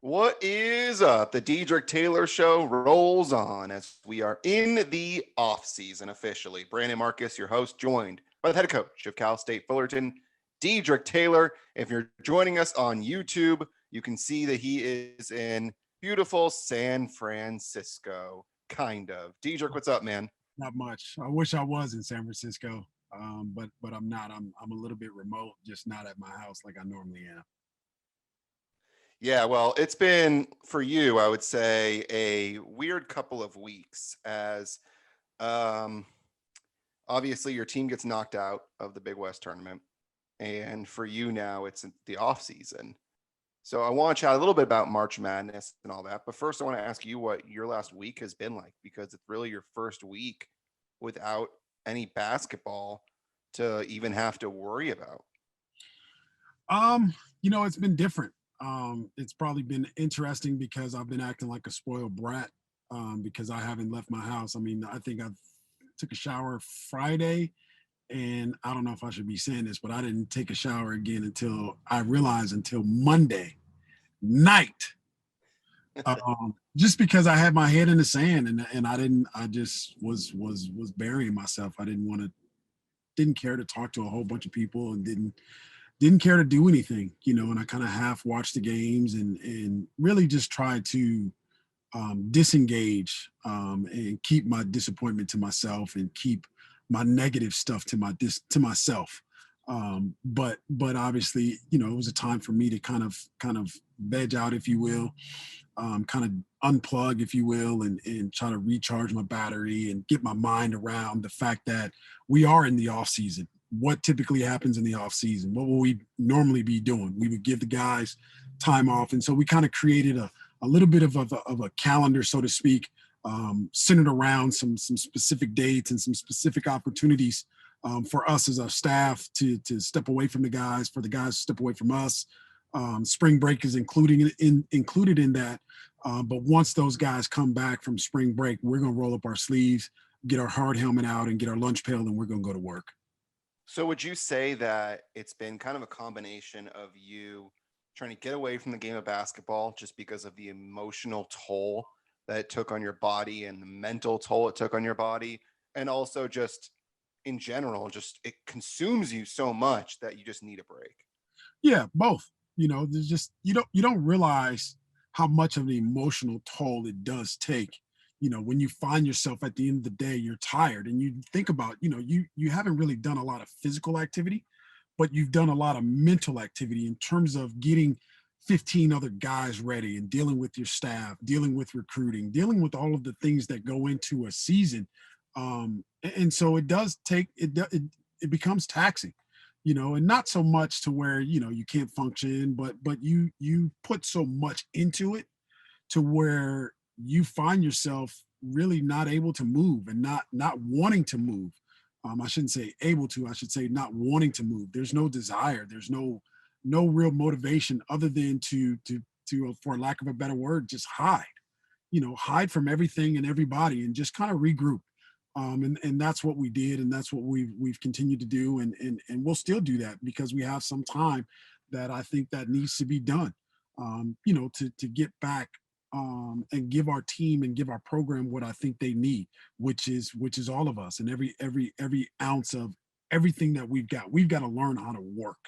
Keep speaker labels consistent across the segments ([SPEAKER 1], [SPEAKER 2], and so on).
[SPEAKER 1] What is up? The Dedrique Taylor Show rolls on as we are in the off season officially. Brandon Marcus, your host, joined by the head coach of Cal State Fullerton, Dedrique Taylor. If you're joining us on YouTube, you can see that he is in beautiful San Francisco, kind of. Dedrique, what's up, man?
[SPEAKER 2] Not much. I wish I was in San Francisco, but I'm not. I'm a little bit remote, just not at my house like I normally am.
[SPEAKER 1] Yeah, well, it's been for you, I would say, a weird couple of weeks as um, obviously your team gets knocked out of the Big West tournament. And for you now, it's the off season. So I want to chat a little bit about March Madness and all that. But first, I want to ask you what your last week has been like because it's really your first week without any basketball to even have to worry about.
[SPEAKER 2] It's been different. It's probably been interesting because I've been acting like a spoiled brat because I haven't left my house. I mean, I think I took a shower Friday, and I don't know if I should be saying this, but I didn't take a shower again until Monday night. Just because I had my head in the sand and I just was burying myself. I didn't care to talk to a whole bunch of people and didn't care to do anything, and I kind of half watched the games and really just tried to disengage and keep my disappointment to myself and keep my negative stuff to myself. But obviously, it was a time for me to kind of veg out, if you will, kind of unplug, if you will, and try to recharge my battery and get my mind around the fact that we are in the off season. What typically happens in the off season? What will we normally be doing? We would give the guys time off, and so we kind of created a little bit of a calendar, so to speak, centered around some specific dates and some specific opportunities for us as a staff to step away from the guys, for the guys to step away from us. Spring break is included in that. But once those guys come back from spring break, we're going to roll up our sleeves, get our hard helmet out, and get our lunch pail, and we're going to go to work.
[SPEAKER 1] So would you say that it's been kind of a combination of you trying to get away from the game of basketball just because of the emotional toll that it took on your body and the mental toll it took on your body, and also just in general, just it consumes you so much that you just need a break?
[SPEAKER 2] Yeah, both. There's just you don't realize how much of an emotional toll it does take. When you find yourself at the end of the day, you're tired, and you think about, you haven't really done a lot of physical activity, but you've done a lot of mental activity in terms of getting 15 other guys ready and dealing with your staff, dealing with recruiting, dealing with all of the things that go into a season. And so it does take it becomes taxing, and not so much to where, you can't function, but you put so much into it to where you find yourself really not able to move and not wanting to move. I shouldn't say able to, I should say not wanting to move. There's no desire, there's no real motivation other than to for lack of a better word, just hide from everything and everybody and just kind of regroup. And that's what we did, and that's what we've continued to do, and we'll still do that because we have some time that I think that needs to be done. To get back and give our team and give our program what I think they need, which is all of us and every ounce of everything that we've got. We've got to learn how to work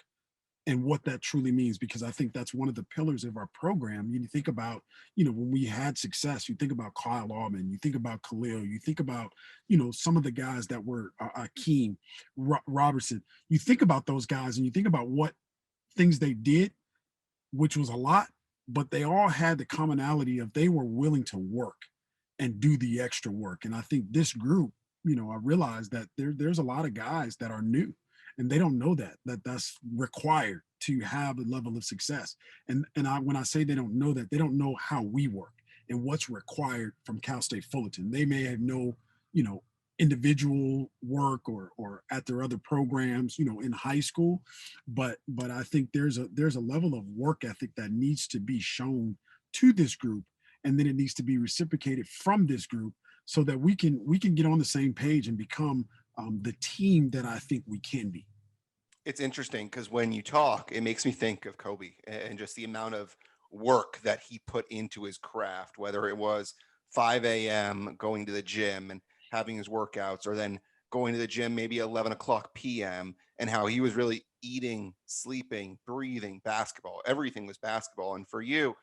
[SPEAKER 2] and what that truly means, because I think that's one of the pillars of our program. You think about, when we had success, you think about Kyle Allman, you think about Khalil, you think about, some of the guys that were Akeem, Robertson. You think about those guys and you think about what things they did, which was a lot, but they all had the commonality of they were willing to work and do the extra work. And I think this group, I realized that there's a lot of guys that are new and they don't know that's required to have a level of success. And when I say they don't know that, they don't know how we work and what's required from Cal State Fullerton. They may have no, you know, individual work or at their other programs, in high school, but I think there's a level of work ethic that needs to be shown to this group, and then it needs to be reciprocated from this group so that we can get on the same page and become the team that I think we can be.
[SPEAKER 1] It's interesting because when you talk, it makes me think of Kobe and just the amount of work that he put into his craft, whether it was 5 a.m. going to the gym and having his workouts, or then going to the gym maybe 11 o'clock p.m., and how he was really eating, sleeping, breathing basketball. Everything was basketball. And for you,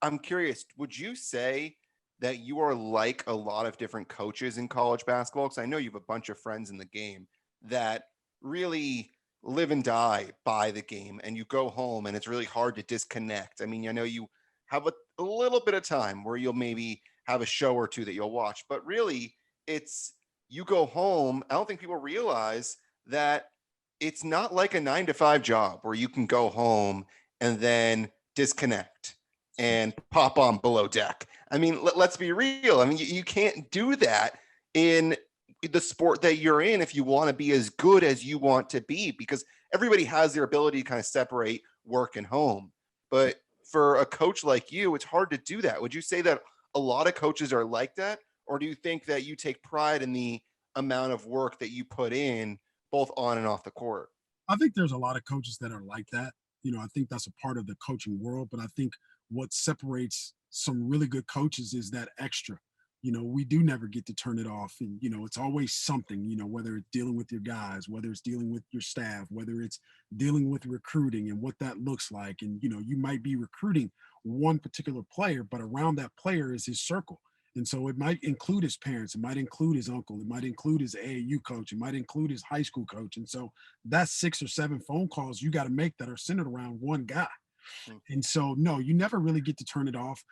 [SPEAKER 1] I'm curious, would you say that you are like a lot of different coaches in college basketball? Because I know you have a bunch of friends in the game that really live and die by the game, and you go home and it's really hard to disconnect. I mean, I know you have a little bit of time where you'll maybe have a show or two that you'll watch, but really it's you go home. I don't think people realize that it's not like a 9 to 5 job where you can go home and then disconnect and pop on below deck. I mean, let's be real. I mean, you can't do that in the sport that you're in if you want to be as good as you want to be, because everybody has their ability to kind of separate work and home. But for a coach like you, it's hard to do that. Would you say that a lot of coaches are like that? Or do you think that you take pride in the amount of work that you put in both on and off the court?
[SPEAKER 2] I think there's a lot of coaches that are like that. I think that's a part of the coaching world, but I think what separates some really good coaches is that extra. We do never get to turn it off. And, it's always something, whether it's dealing with your guys, whether it's dealing with your staff, whether it's dealing with recruiting and what that looks like. And, you might be recruiting one particular player, but around that player is his circle. And so it might include his parents, it might include his uncle, it might include his AAU coach, it might include his high school coach. And so that's 6 or 7 phone calls you got to make that are centered around one guy.
[SPEAKER 1] Hmm.
[SPEAKER 2] And so no, you never really get to turn it off.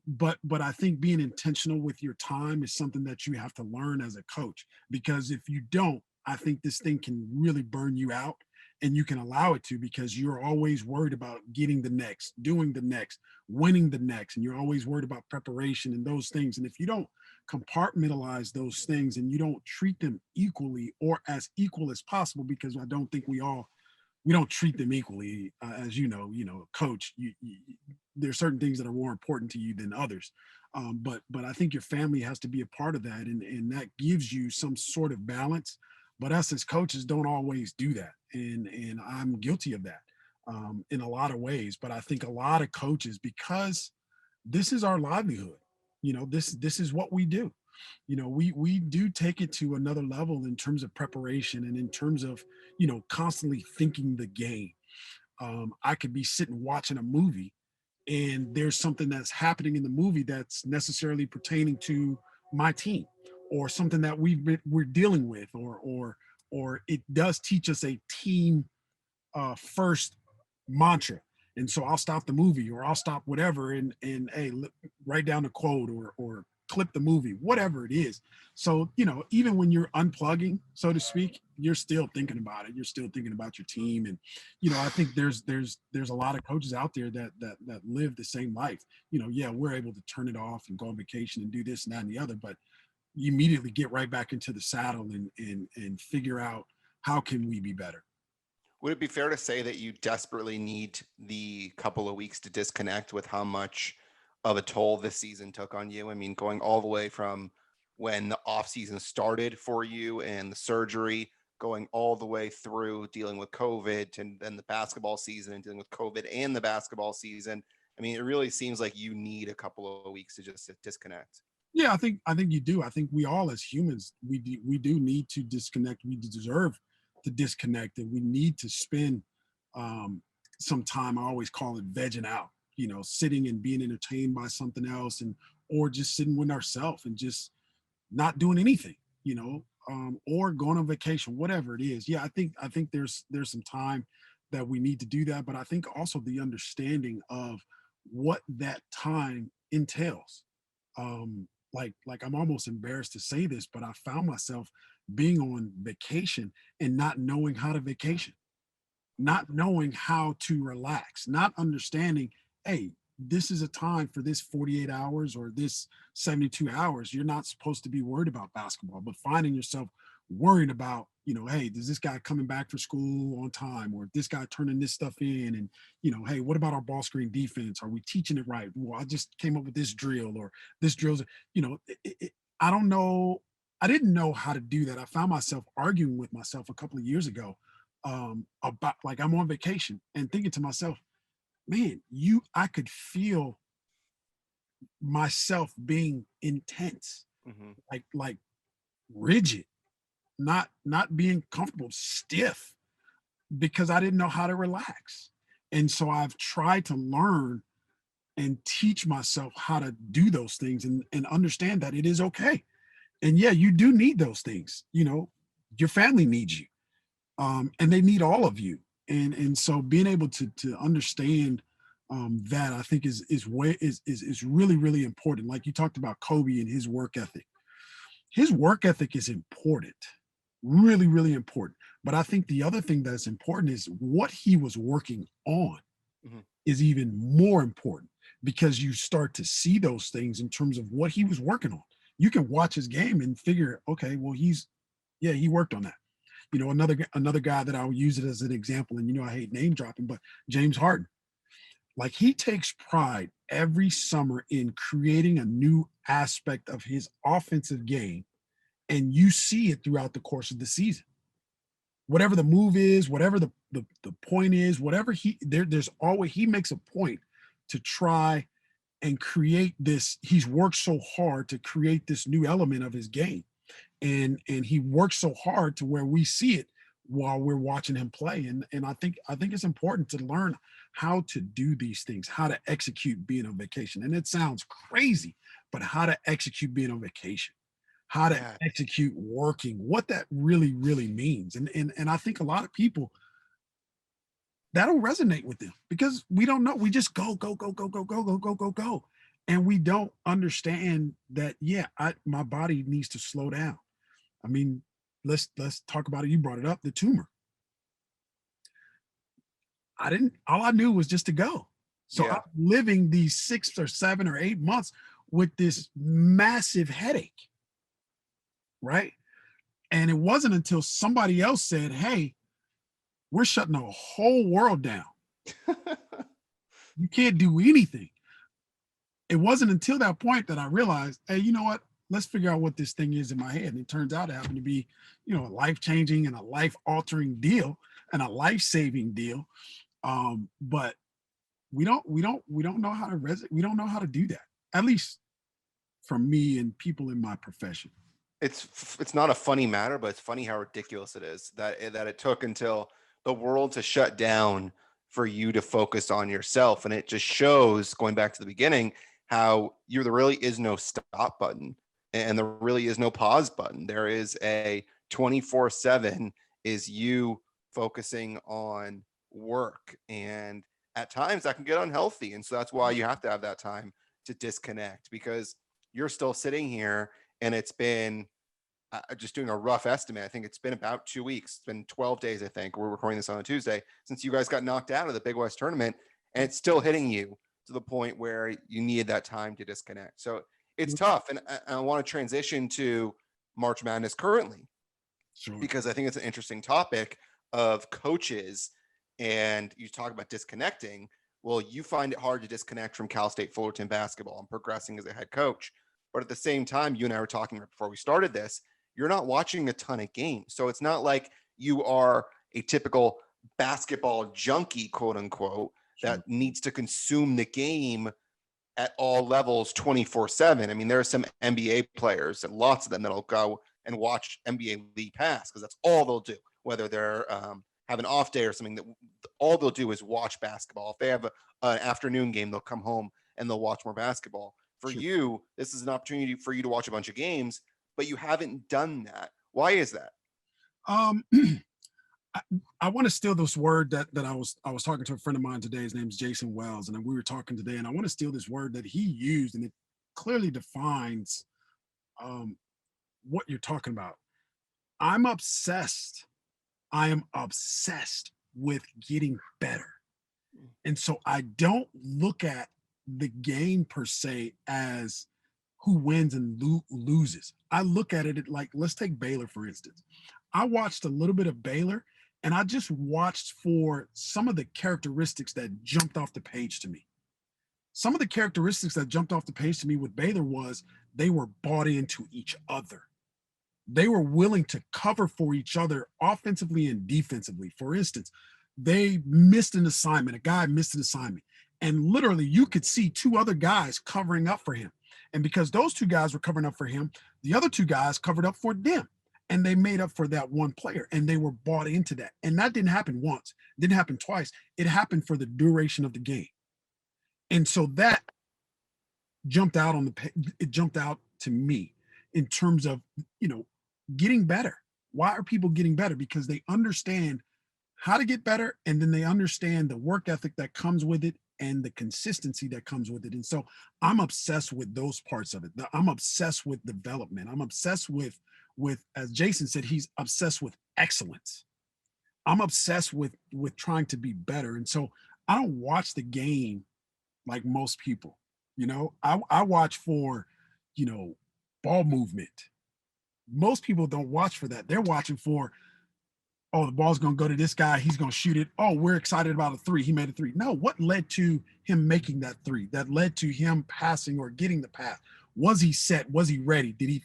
[SPEAKER 2] But I think being intentional with your time is something that you have to learn as a coach, because if you don't, I think this thing can really burn you out, and you can allow it to, because you're always worried about getting the next, doing the next, winning the next, and you're always worried about preparation and those things. And if you don't compartmentalize those things and you don't treat them equally or as equal as possible, because I don't think we don't treat them equally. As coach, there's certain things that are more important to you than others. But I think your family has to be a part of that, and that gives you some sort of balance. But us as coaches don't always do that, and I'm guilty of that in a lot of ways. But I think a lot of coaches, because this is our livelihood, this is what we do. We do take it to another level in terms of preparation and in terms of constantly thinking the game. I could be sitting watching a movie, and there's something that's happening in the movie that's necessarily pertaining to my team, or something that we're dealing with, or it does teach us a team first mantra. And so I'll stop the movie, or I'll stop whatever, and hey, write down the quote, or clip the movie, whatever it is. So even when you're unplugging, so to speak, you're still thinking about it. You're still thinking about your team. And I think there's a lot of coaches out there that live the same life. Yeah, we're able to turn it off and go on vacation and do this and that and the other, but you immediately get right back into the saddle and figure out how can we be better.
[SPEAKER 1] Would it be fair to say that you desperately need the couple of weeks to disconnect with how much of a toll this season took on you? I mean, going all the way from when the off season started for you and the surgery, going all the way through dealing with COVID, and then the basketball season and dealing with COVID and the basketball season. I mean, it really seems like you need a couple of weeks to just disconnect.
[SPEAKER 2] Yeah, I think you do. I think we all, as humans, we do need to disconnect. We deserve to disconnect, and we need to spend um, some time. I always call it vegging out. Sitting and being entertained by something else, and or just sitting with ourselves and just not doing anything. Or going on vacation, whatever it is. Yeah, I think there's some time that we need to do that, but I think also the understanding of what that time entails. Like I'm almost embarrassed to say this, but I found myself being on vacation and not knowing how to vacation, not knowing how to relax, not understanding, hey, this is a time for this 48 hours or this 72 hours. You're not supposed to be worried about basketball, but finding yourself worried about, hey, is this guy coming back for school on time? Or this guy turning this stuff in? And, hey, what about our ball screen defense? Are we teaching it right? Well, I just came up with this drill, or this drill's, I don't know. I didn't know how to do that. I found myself arguing with myself a couple of years ago about, like, I'm on vacation and thinking to myself, man, I could feel myself being intense,
[SPEAKER 1] Hmm.
[SPEAKER 2] like rigid, not being comfortable, stiff, because I didn't know how to relax. And so I've tried to learn and teach myself how to do those things, and understand that it is okay. And yeah, you do need those things. Your family needs you, and they need all of you. And so being able to understand that, I think is really really important. Like you talked about Kobe and his work ethic. His work ethic is important, really really important. But I think the other thing that's important is what he was working on
[SPEAKER 1] Hmm.
[SPEAKER 2] is even more important, because you start to see those things in terms of what he was working on. You can watch his game and figure, okay, well, yeah, he worked on that. Another guy that I'll use it as an example, and I hate name dropping, but James Harden. Like, he takes pride every summer in creating a new aspect of his offensive game, and you see it throughout the course of the season. Whatever the move is, whatever the point is, whatever there's always, he makes a point to try and create this. He's worked so hard to create this new element of his game, and he works so hard to where we see it while we're watching him play. And I think it's important to learn how to do these things, how to execute being on vacation. And it sounds crazy, but how to execute being on vacation, how to
[SPEAKER 1] Yeah.
[SPEAKER 2] execute working, what that really really means. And I think a lot of people, that'll resonate with them, because we don't know. We just go go go go go go go go go go, and we don't understand that. Yeah, my body needs to slow down. I mean, let's talk about it. You brought it up, the tumor. I didn't. All I knew was just to go. So I'm
[SPEAKER 1] Yeah.
[SPEAKER 2] living these 6 or 7 or 8 months with this massive headache, right? And it wasn't until somebody else said, "Hey, we're shutting the whole world down. You can't do anything." It wasn't until that point that I realized, hey, you know what? Let's figure out what this thing is in my head. And it turns out it happened to be, a life changing and a life altering deal and a life saving deal. But we don't know how to we don't know how to do that. At least for me and people in my profession.
[SPEAKER 1] It's not a funny matter, but it's funny how ridiculous it is that it took until the world to shut down for you to focus on yourself. And it just shows, going back to the beginning, how there really is no stop button, and there really is no pause button. There is a 24/7 is you focusing on work. And at times that can get unhealthy. And so that's why you have to have that time to disconnect, because you're still sitting here, and it's been, just doing a rough estimate, I think it's been about 2 weeks. It's been 12 days, I think. We're recording this on a Tuesday, since you guys got knocked out of the Big West tournament, and it's still hitting you to the point where you needed that time to disconnect. So it's tough. And I want to transition to March Madness currently,
[SPEAKER 2] Sure.
[SPEAKER 1] because I think it's an interesting topic of coaches. And you talk about disconnecting. Well, you find it hard to disconnect from Cal State Fullerton basketball and progressing as a head coach. But at the same time, you and I were talking right before we started this, you're not watching a ton of games. So it's not like you are a typical basketball junkie, quote unquote,
[SPEAKER 2] Sure.
[SPEAKER 1] that needs to consume the game at all levels 24/7. I mean, there are some NBA players, and lots of them, that'll go and watch NBA League Pass because that's all they'll do. Whether they're have an off day or something, that all they'll do is watch basketball. If they have an afternoon game, they'll come home and they'll watch more basketball. For
[SPEAKER 2] Sure.
[SPEAKER 1] you, this is an opportunity for you to watch a bunch of games, but you haven't done that. Why is that?
[SPEAKER 2] Um, I, I want to steal this word that I was talking to a friend of mine today. His name's Jason Wells, and we were talking today, and I want to steal this word that he used, and it clearly defines um, what you're talking about. I'm obsessed. I am obsessed with getting better, and so I don't look at the game per se as who wins and loses. I look at it like, let's take Baylor for instance. I watched a little bit of Baylor, and I just watched for some of the characteristics that jumped off the page to me. Some of the characteristics that jumped off the page to me with Baylor was they were bought into each other. They were willing to cover for each other offensively and defensively. For instance, they missed an assignment. A guy missed an assignment. And literally you could see two other guys covering up for him. And because those two guys were covering up for him, the other two guys covered up for them. And they made up for that one player, and they were bought into that. And that didn't happen once, didn't happen twice. It happened for the duration of the game. And so that jumped out on it jumped out to me in terms of, you know, getting better. Why are people getting better? Because they understand how to get better, and then they understand the work ethic that comes with it and the consistency that comes with it. And so I'm obsessed with those parts of it. I'm obsessed with development. I'm obsessed with, as Jason said, he's obsessed with excellence. I'm obsessed with trying to be better. And so I don't watch the game like most people. I watch for, you know, ball movement. Most people don't watch for that. They're watching for, oh, the ball's going to go to this guy. He's going to shoot it. Oh, we're excited about a three. He made a three. No, what led to him making that three? That led to him passing or getting the pass. Was he set? Was he ready? Did he,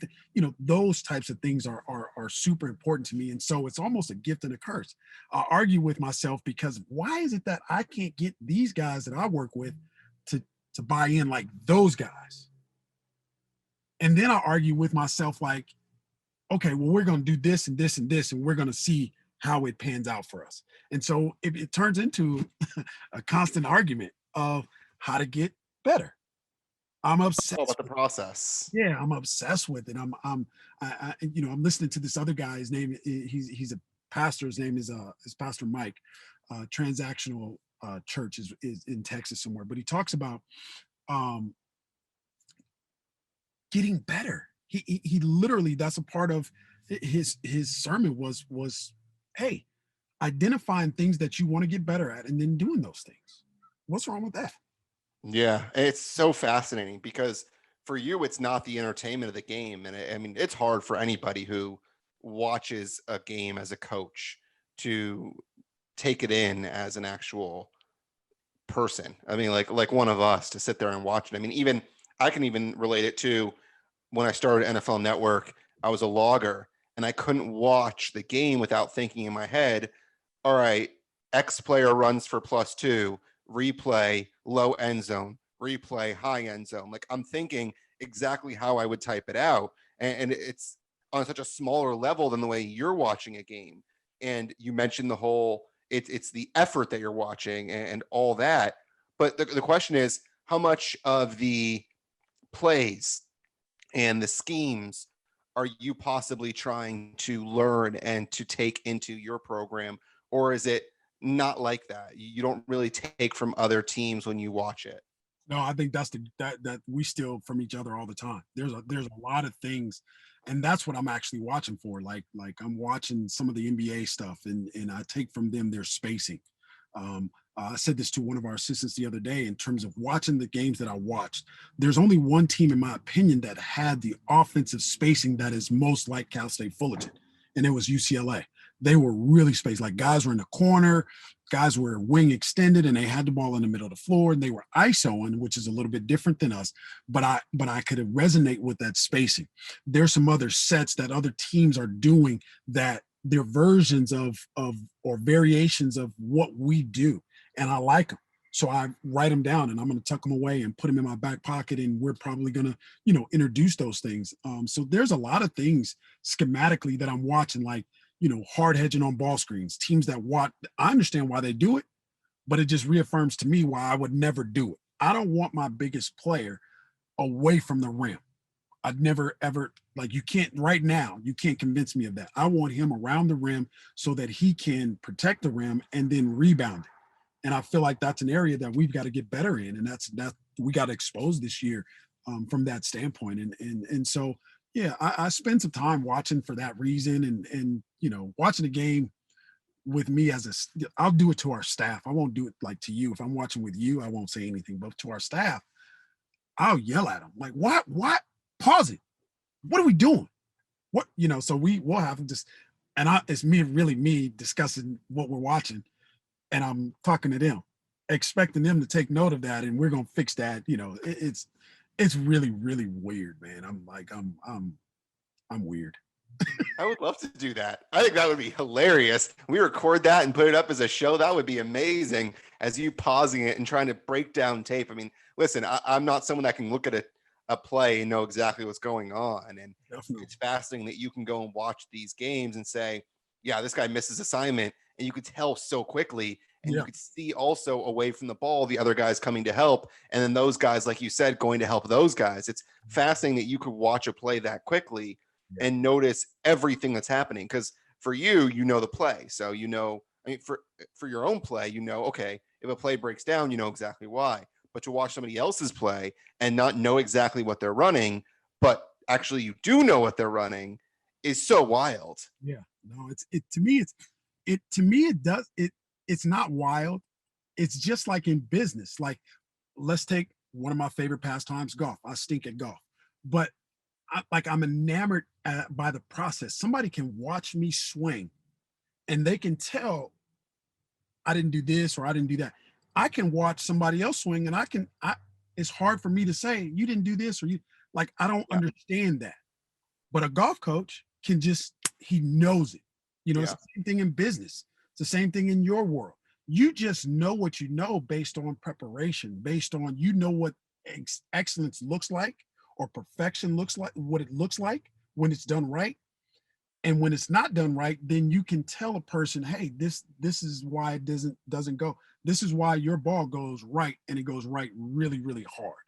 [SPEAKER 2] those types of things are super important to me. And so it's almost a gift and a curse. I argue with myself because why is it that I can't get these guys that I work with to buy in like those guys? And then I argue with myself like, okay, well, we're going to do this and this and this, and we're going to see how it pans out for us. And so it turns into a constant argument of how to get better. I'm
[SPEAKER 1] It's all about
[SPEAKER 2] obsessed
[SPEAKER 1] the
[SPEAKER 2] with
[SPEAKER 1] process.
[SPEAKER 2] Yeah, I'm obsessed with it. I'm listening to this other guy. His name, he's a pastor. His name is Pastor Mike. Transactional church is in Texas somewhere, but he talks about um, getting better. He literally, that's a part of his sermon was, hey, identifying things that you want to get better at and then doing those things. What's wrong with that?
[SPEAKER 1] Yeah, it's so fascinating because for you, it's not the entertainment of the game. And I mean, it's hard for anybody who watches a game as a coach to take it in as an actual person. I mean, like one of us to sit there and watch it. I mean, even I can even relate it to when I started NFL Network. I was a logger and I couldn't watch the game without thinking in my head, all right, X player runs for +2, replay, low end zone, replay, high end zone. Like I'm thinking exactly how I would type it out. And it's on such a smaller level than the way you're watching a game. And you mentioned the whole, it's the effort that you're watching and all that. But the question is, how much of the plays and the schemes are you possibly trying to learn and to take into your program, or is it not like that? You don't really take from other teams when you watch it.
[SPEAKER 2] No, I think that's that we steal from each other all the time. There's a lot of things, and that's what I'm actually watching for. Like I'm watching some of the NBA stuff, and I take from them their spacing. I said this to one of our assistants the other day in terms of watching the games that I watched. There's only one team, in my opinion, that had the offensive spacing that is most like Cal State Fullerton, and it was UCLA. They were really spaced. Like guys were in the corner, guys were wing extended, and they had the ball in the middle of the floor, and they were ISOing, which is a little bit different than us. But I could resonate with that spacing. There's some other sets that other teams are doing that they're versions of or variations of what we do, and I like them. So I write them down, and I'm going to tuck them away and put them in my back pocket, and we're probably going to, introduce those things. So there's a lot of things schematically that I'm watching, like, hard hedging on ball screens, teams that want, I understand why they do it, but it just reaffirms to me why I would never do it. I don't want my biggest player away from the rim. I'd never ever, like, you can't right now, you can't convince me of that. I want him around the rim so that he can protect the rim and then rebound it. And I feel like that's an area that we've got to get better in. And that we got to expose this year from that standpoint. And so, yeah, I spend some time watching for that reason and, watching the game with me I'll do it to our staff. I won't do it like to you. If I'm watching with you, I won't say anything, but to our staff, I'll yell at them like, what, pause it. What are we doing? So we'll have them just, and it's really me discussing what we're watching, and I'm talking to them, expecting them to take note of that, and we're gonna fix that. It's really, really weird, man. I'm weird.
[SPEAKER 1] I would love to do that. I think that would be hilarious. We record that and put it up as a show. That would be amazing. As you pausing it and trying to break down tape. I mean, listen, I'm not someone that can look at a play and know exactly what's going on. And
[SPEAKER 2] Definitely.
[SPEAKER 1] it's fascinating that you can go and watch these games and say, yeah, this guy misses assignment. And you could tell so quickly. And you
[SPEAKER 2] Yeah.
[SPEAKER 1] could see also away from the ball, the other guys coming to help. And then those guys, like you said, going to help those guys. It's fascinating that you could watch a play that quickly
[SPEAKER 2] Yeah.
[SPEAKER 1] and notice everything that's happening. Because for you, you know the play. So you know, I mean, for your own play, you know, okay, if a play breaks down, you know exactly why. But to watch somebody else's play and not know exactly what they're running, but actually you do know what they're running is so wild.
[SPEAKER 2] Yeah. No, it to me, it does it's not wild. It's just like in business. Like, let's take one of my favorite pastimes, golf. I stink at golf, but I'm enamored by the process. Somebody can watch me swing and they can tell I didn't do this or I didn't do that. I can watch somebody else swing and it's hard for me to say you didn't do this or you like I don't
[SPEAKER 1] Yeah.
[SPEAKER 2] understand that. But a golf coach can just he knows it. It's
[SPEAKER 1] Yeah.
[SPEAKER 2] the same thing in business. It's the same thing in your world. You just know what you know based on preparation, based on what excellence looks like or perfection looks like, what it looks like when it's done right. And when it's not done right, then you can tell a person, hey, this is why it doesn't go. This is why your ball goes right and it goes right really, really hard.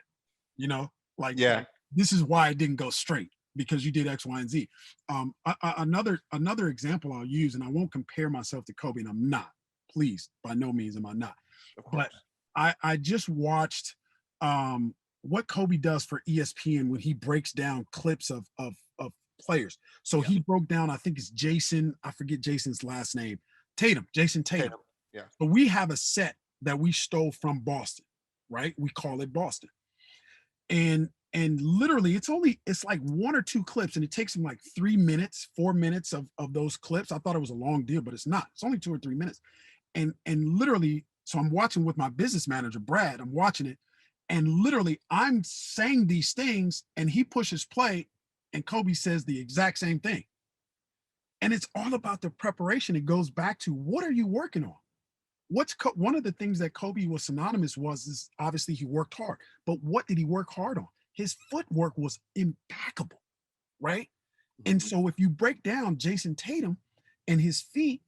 [SPEAKER 2] You know, like
[SPEAKER 1] Yeah.
[SPEAKER 2] this is why it didn't go straight because you did X, Y, and Z. Another example I'll use, and I won't compare myself to Kobe, and I'm not. Please, by no means am I not.
[SPEAKER 1] Of
[SPEAKER 2] But
[SPEAKER 1] course.
[SPEAKER 2] I just watched what Kobe does for ESPN when he breaks down clips of players. So
[SPEAKER 1] Yeah.
[SPEAKER 2] he broke down, I think it's Jason, I forget Jason's last name, Jason Tatum.
[SPEAKER 1] Tatum. Yeah.
[SPEAKER 2] So we have a set that we stole from Boston, right? We call it Boston. And literally it's like one or two clips and it takes him like 3 minutes, 4 minutes of those clips. I thought it was a long deal, but it's not. It's only 2 or 3 minutes. And literally, so I'm watching with my business manager, Brad, I'm watching it. And literally I'm saying these things and he pushes play and Kobe says the exact same thing. And it's all about the preparation. It goes back to what are you working on? One of the things that Kobe was synonymous was is obviously he worked hard, but what did he work hard on? His footwork was impeccable, right? And
[SPEAKER 1] Mhm.
[SPEAKER 2] so if you break down Jason Tatum and his feet,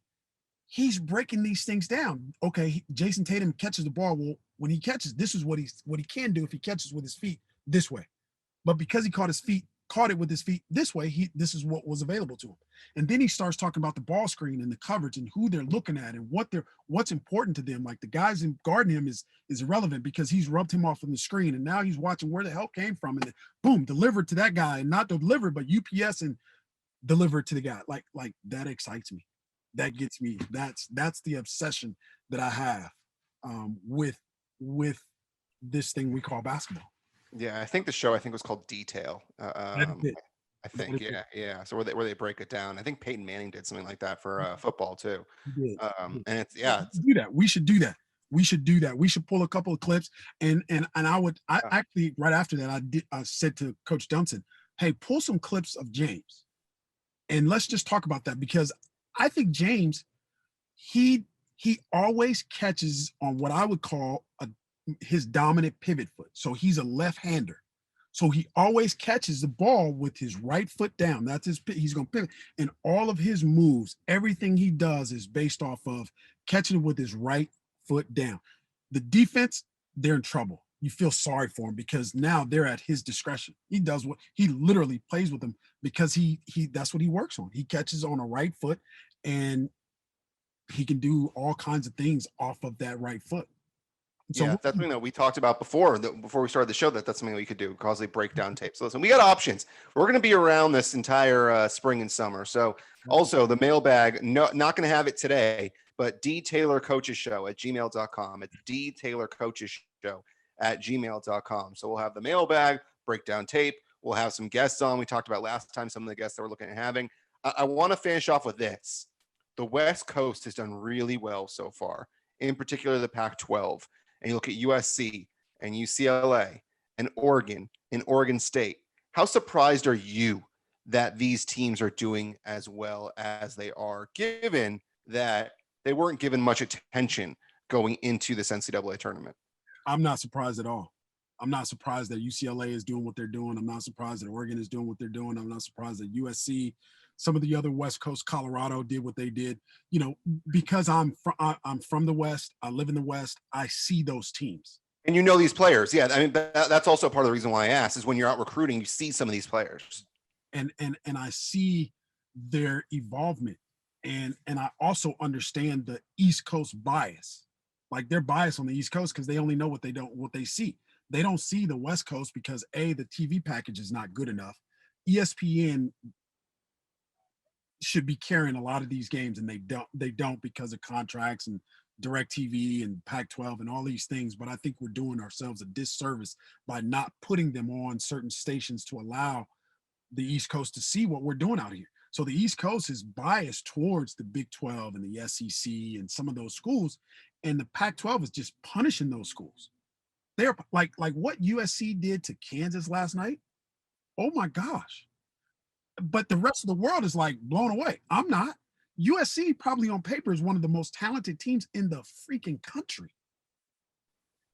[SPEAKER 2] he's breaking these things down. Okay, Jason Tatum catches the ball. Well, when he catches, this is what he can do if he catches with his feet this way. But because he caught it with his feet this way, this is what was available to him. And then he starts talking about the ball screen and the coverage and who they're looking at and what's important to them. Like the guys in guarding him is irrelevant because he's rubbed him off on the screen and now he's watching where the help came from and then, boom, delivered to that guy and not delivered, but UPS and delivered to the guy. Like that excites me. That gets me. That's the obsession that I have with this thing we call basketball.
[SPEAKER 1] Yeah. I think the show was called Detail.
[SPEAKER 2] That is it.
[SPEAKER 1] I
[SPEAKER 2] That
[SPEAKER 1] think,
[SPEAKER 2] is it.
[SPEAKER 1] yeah, yeah. So where they break it down. I think Peyton Manning did something like that for football too.
[SPEAKER 2] You did. You did.
[SPEAKER 1] And it's
[SPEAKER 2] We
[SPEAKER 1] yeah, it's,
[SPEAKER 2] should do that. We should do that. We should do that. We should pull a couple of clips and I
[SPEAKER 1] uh,
[SPEAKER 2] actually right after that I said to Coach Dunson, hey, pull some clips of James and let's just talk about that because I think James he he always catches on what I would call his dominant pivot foot. So he's a left-hander. So he always catches the ball with his right foot down. That's he's going to pivot. And all of his moves, everything he does is based off of catching it with his right foot down. The defense, they're in trouble. You feel sorry for him because now they're at his discretion. He does what he literally plays with them because he that's what he works on. He catches on a right foot and he can do all kinds of things off of that right foot. So
[SPEAKER 1] yeah, that's something that we talked about before. Before we started the show, that's something we could do. Cause they break down tape. So listen, we got options. We're going to be around this entire spring and summer. So also the mailbag, no, not going to have it today, but D Taylor Coaches Show at gmail.com. It's D Taylor Coaches Show at gmail.com. So we'll have the mailbag, break down tape. We'll have some guests on. We talked about last time some of the guests that we're looking at having. I want to finish off with this. The West Coast has done really well so far, in particular the Pac 12. And you look at USC and UCLA and Oregon State. How surprised are you that these teams are doing as well as they are, given that they weren't given much attention going into this NCAA tournament.
[SPEAKER 2] I'm not surprised at all. I'm not surprised that UCLA is doing what they're doing. I'm not surprised that Oregon is doing what they're doing. I'm not surprised that USC, some of the other West Coast, Colorado did what they did. You know, because I'm from the West. I live in the West. I see those teams.
[SPEAKER 1] And you know these players. Yeah, I mean, that's also part of the reason why I asked is when you're out recruiting, you see some of these players.
[SPEAKER 2] And I see their evolvement. And I also understand the East Coast bias. Like they're biased on the East Coast because they only know what they see. They don't see the West Coast because the TV package is not good enough. ESPN should be carrying a lot of these games, and they don't because of contracts and direct TV and Pac-12 and all these things. But I think we're doing ourselves a disservice by not putting them on certain stations to allow the East Coast to see what we're doing out here. So the East Coast is biased towards the Big 12 and the SEC and some of those schools, and the Pac-12 is just punishing those schools. They're like what USC did to Kansas last night. Oh my gosh. But the rest of the world is like blown away. I'm not. USC probably on paper is one of the most talented teams in the freaking country.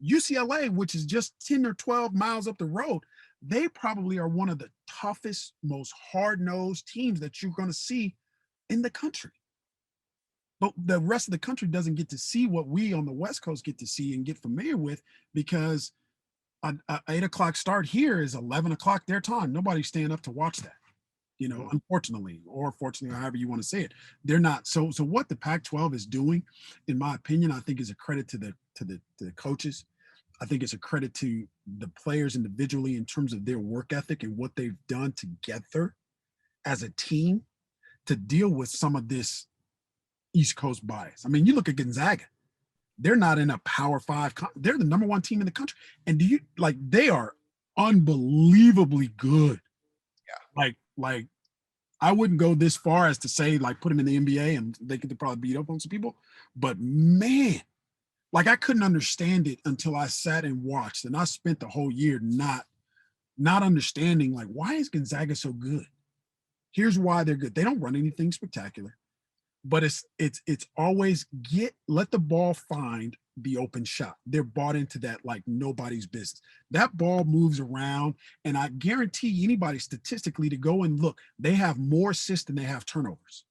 [SPEAKER 2] UCLA, which is just 10 or 12 miles up the road, they probably are one of the toughest, most hard-nosed teams that you're going to see in the country. But the rest of the country doesn't get to see what we on the West Coast get to see and get familiar with because an 8 o'clock start here is 11 o'clock their time. Nobody's staying up to watch that, unfortunately, or fortunately, or however you want to say it. They're not. So what the Pac-12 is doing, in my opinion, I think is a credit to the coaches. I think it's a credit to the players individually in terms of their work ethic and what they've done together as a team to deal with some of this East Coast bias. I mean, you look at Gonzaga, they're not in a Power Five. They're the number one team in the country. And they are unbelievably good.
[SPEAKER 1] Yeah.
[SPEAKER 2] Like I wouldn't go this far as to say like put them in the NBA and they could probably beat up on some people. But man, like I couldn't understand it until I sat and watched. And I spent the whole year not understanding like why is Gonzaga so good? Here's why they're good. They don't run anything spectacular. But it's always let the ball find the open shot. They're bought into that like nobody's business. That ball moves around, and I guarantee anybody statistically to go and look, they have more assists than they have turnovers.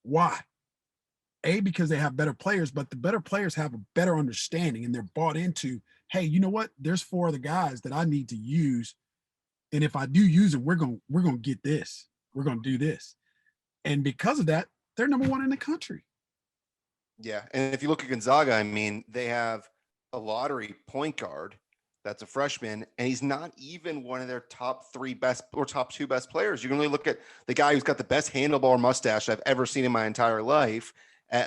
[SPEAKER 2] Why? Because they have better players, but the better players have a better understanding and they're bought into, hey, you know what? There's 4 other guys that I need to use. And if I do use them, we're gonna get this. We're gonna do this. And because of that, they're number one in the country.
[SPEAKER 1] Yeah. And if you look at Gonzaga, I mean, they have a lottery point guard that's a freshman, and he's not even one of their top 3 best or top 2 best players. You can really look at the guy who's got the best handlebar mustache I've ever seen in my entire life.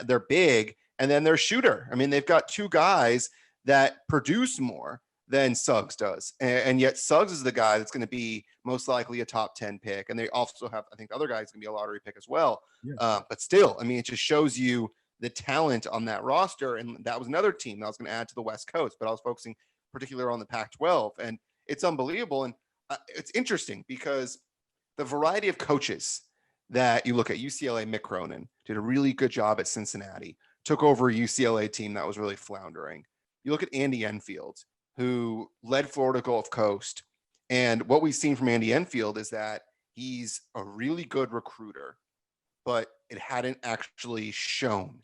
[SPEAKER 1] They're big, and then their shooter. I mean, they've got 2 guys that produce more than Suggs does. And yet Suggs is the guy that's going to be most likely a top 10 pick. And they also have, I think the other guy is going to be a lottery pick as well.
[SPEAKER 2] Yeah.
[SPEAKER 1] But still, I mean, it just shows you the talent on that roster. And that was another team that I was going to add to the West Coast, but I was focusing particularly on the Pac-12. And it's unbelievable. And it's interesting because the variety of coaches that you look at, UCLA, Mick Cronin did a really good job at Cincinnati, took over a UCLA team that was really floundering. You look at Andy Enfield, who led Florida Gulf Coast. And what we've seen from Andy Enfield is that he's a really good recruiter, but it hadn't actually shown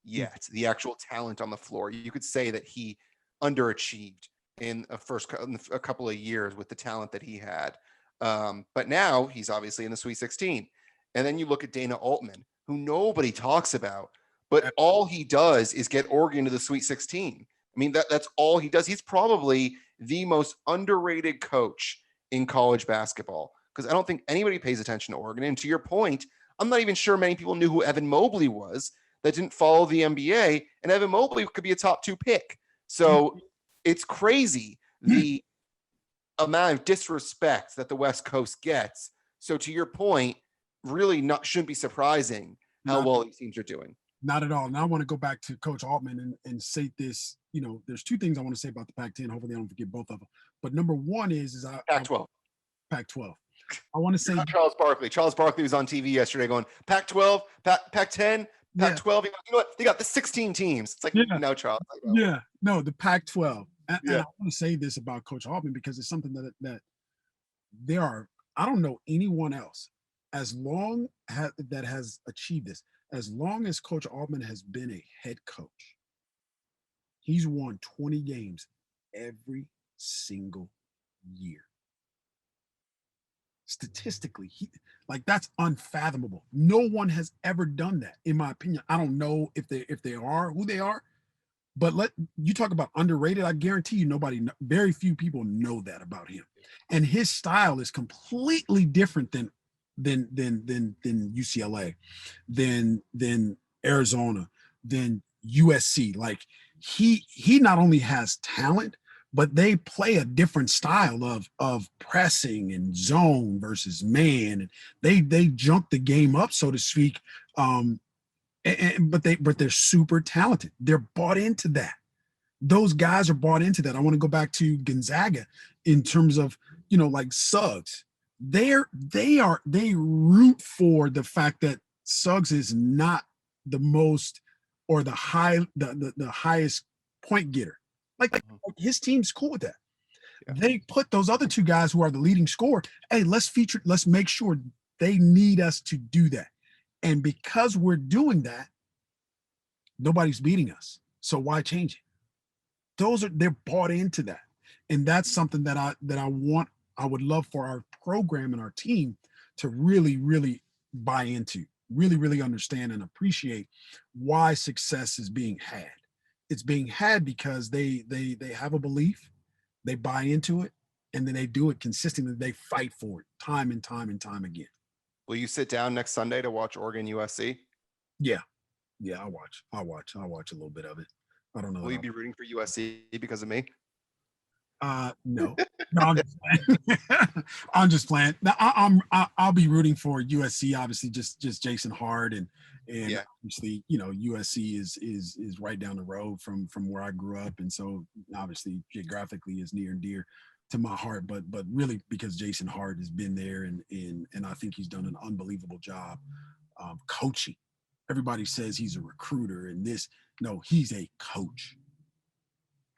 [SPEAKER 1] yet the actual talent on the floor. You could say that he underachieved in a couple of years with the talent that he had. But now he's obviously in the Sweet 16. And then you look at Dana Altman, who nobody talks about, but all he does is get Oregon to the Sweet 16. I mean, that's all he does. He's probably the most underrated coach in college basketball because I don't think anybody pays attention to Oregon. And to your point, I'm not even sure many people knew who Evan Mobley was that didn't follow the NBA. And Evan Mobley could be a top 2 pick. So it's crazy the amount of disrespect that the West Coast gets. So to your point, really shouldn't be surprising how well these teams are doing.
[SPEAKER 2] Not at all. And I want to go back to Coach Altman and say this. There's 2 things I want to say about the Pac-10. Hopefully, I don't forget both of them. But number one is
[SPEAKER 1] Pac-12.
[SPEAKER 2] Pac-12. I want to say,
[SPEAKER 1] Not Charles Barkley. Charles Barkley was on TV yesterday going Pac-12, Pac-10,
[SPEAKER 2] yeah,
[SPEAKER 1] Pac-12. You know what? They got the 16 teams. It's like,
[SPEAKER 2] yeah,
[SPEAKER 1] no, Charles.
[SPEAKER 2] yeah. No, the Pac-12. And
[SPEAKER 1] Yeah.
[SPEAKER 2] I want to say this about Coach Altman because it's something that there are. I don't know anyone else as long that has achieved this. As long as Coach Altman has been a head coach, he's won 20 games every single year. Statistically, that's unfathomable. No one has ever done that, in my opinion. I don't know if they are who they are, but let you talk about underrated. I guarantee you, very few people know that about him, and his style is completely different than UCLA, than Arizona, than USC. Like he not only has talent, but they play a different style of pressing and zone versus man. And they junk the game up, so to speak. But they're super talented. They're bought into that. Those guys are bought into that. I want to go back to Gonzaga in terms of like Suggs. They root for the fact that Suggs is not the most or the highest point getter. Like his team's cool with that.
[SPEAKER 1] Yeah.
[SPEAKER 2] They put those other two guys who are the leading scorer. Hey, let's make sure they need us to do that. And because we're doing that, nobody's beating us. So why change it? They're bought into that. And that's something that I would love for our program and our team to really, really buy into, really, really understand and appreciate why success is being had. It's being had because they have a belief, they buy into it, and then they do it consistently. They fight for it time and time and time again.
[SPEAKER 1] Will you sit down next Sunday to watch Oregon USC?
[SPEAKER 2] Yeah. Yeah, I'll watch a little bit of it. I don't know.
[SPEAKER 1] Will you be rooting for USC because of me?
[SPEAKER 2] No, no, I'm just playing. I'm just playing. Now, I'll be rooting for USC. Obviously, just Jason Hard and
[SPEAKER 1] Yeah.
[SPEAKER 2] obviously, USC is right down the road from where I grew up, and so obviously geographically is near and dear to my heart. But really because Jason Hard has been there, and I think he's done an unbelievable job coaching. Everybody says he's a recruiter, and this no, he's a coach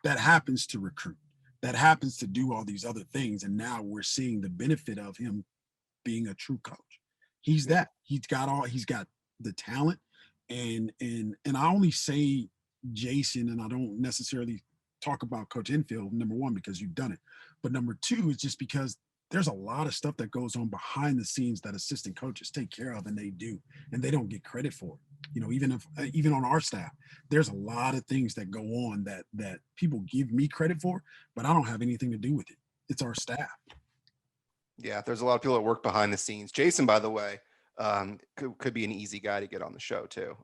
[SPEAKER 2] that happens to recruit, that happens to do all these other things. And now we're seeing the benefit of him being a true coach. He's that. He's got the talent. And I only say Jason, and I don't necessarily talk about Coach Enfield, number one, because you've done it. But number two is just because there's a lot of stuff that goes on behind the scenes that assistant coaches take care of, and they do, and they don't get credit for it. Even on our staff, there's a lot of things that go on that people give me credit for, but I don't have anything to do with it. It's our staff.
[SPEAKER 1] Yeah, there's a lot of people that work behind the scenes. Jason, by the way, could be an easy guy to get on the show too.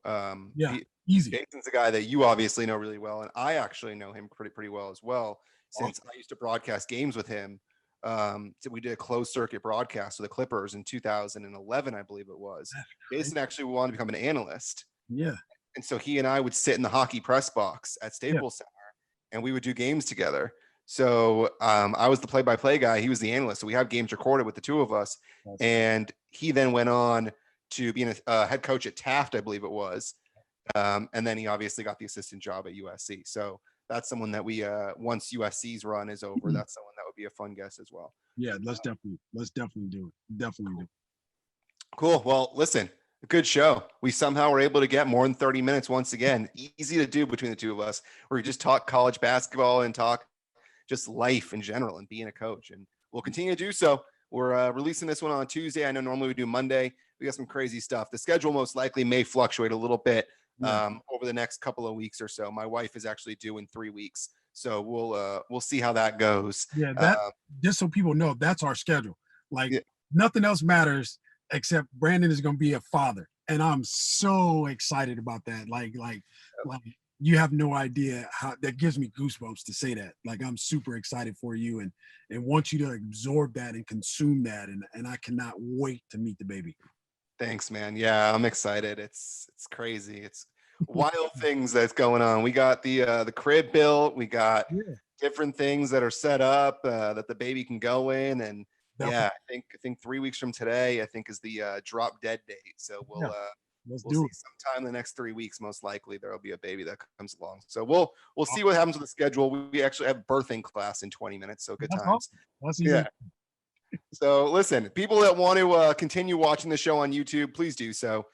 [SPEAKER 2] Yeah, easy.
[SPEAKER 1] Jason's a guy that you obviously know really well, and I actually know him pretty well as well, since I used to broadcast games with him. So we did a closed circuit broadcast with the Clippers in 2011, I believe it was. Jason actually wanted to become an analyst.
[SPEAKER 2] Yeah.
[SPEAKER 1] And so he and I would sit in the hockey press box at Staples Center, and we would do games together. So I was the play-by-play guy. He was the analyst. So we have games recorded with the two of us. And he then went on to being a head coach at Taft, I believe it was. And then he obviously got the assistant job at USC. So that's someone that we, once USC's run is over, that's someone that would be a fun guest as well.
[SPEAKER 2] Yeah, let's definitely do it. Definitely do it.
[SPEAKER 1] Cool. Well, listen, good show. We somehow were able to get more than 30 minutes once again. Easy to do between the two of us, where we just talk college basketball and talk just life in general and being a coach. And we'll continue to do so. We're releasing this one on Tuesday. I know normally we do Monday. We got some crazy stuff. The schedule most likely may fluctuate a little bit over the next couple of weeks or so. My wife is actually due in 3 weeks. So we'll see how that goes.
[SPEAKER 2] Yeah, just so people know, that's our schedule. Like nothing else matters except Brandon is going to be a father. And I'm so excited about that. Like you have no idea how that gives me goosebumps to say that. Like I'm super excited for you and want you to absorb that and consume that. And I cannot wait to meet the baby.
[SPEAKER 1] Thanks, man. Yeah, I'm excited. It's crazy. It's wild things that's going on. We got the crib built. We got different things that are set up that the baby can go in, and Yeah,
[SPEAKER 2] Definitely.
[SPEAKER 1] I think 3 weeks from today, I think is the drop dead date. So
[SPEAKER 2] Yeah. Let's
[SPEAKER 1] we'll
[SPEAKER 2] do
[SPEAKER 1] see
[SPEAKER 2] it.
[SPEAKER 1] sometime in the next 3 weeks. Most likely there will be a baby that comes along. So we'll
[SPEAKER 2] Aw-
[SPEAKER 1] see what happens with the schedule. We actually have birthing class in 20 minutes, so good
[SPEAKER 2] That's
[SPEAKER 1] times.
[SPEAKER 2] awesome. That's even.
[SPEAKER 1] Yeah. So listen, people that want to continue watching the show on YouTube, please do so.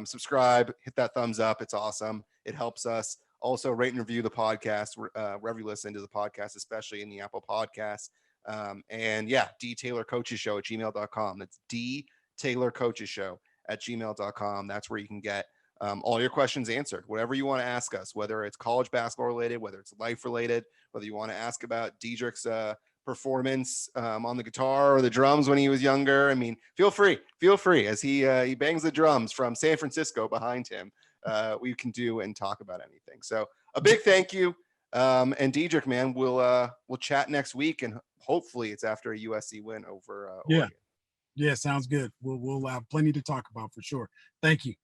[SPEAKER 1] Subscribe, hit that thumbs up. It's awesome. It helps us. Also, rate and review the podcast wherever you listen to the podcast, especially in the Apple Podcasts. And yeah, D Taylor Coaches Show at gmail.com. That's D Taylor Coaches Show at gmail.com. That's where you can get all your questions answered. Whatever you want to ask us, whether it's college basketball related, whether it's life related, whether you want to ask about Dedrique's performance on the guitar or the drums when he was younger. I mean, feel free as he bangs the drums from San Francisco behind him. We can do and talk about anything. So a big thank you. And Dedrique, man, we'll chat next week, and hopefully it's after a USC win over
[SPEAKER 2] Yeah.
[SPEAKER 1] Oregon.
[SPEAKER 2] Yeah. Sounds good. We'll have plenty to talk about for sure. Thank you.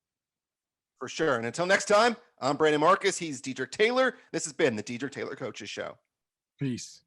[SPEAKER 1] For sure. And until next time, I'm Brandon Marcus. He's Dedrique Taylor. This has been the Dedrique Taylor Coaches Show.
[SPEAKER 2] Peace.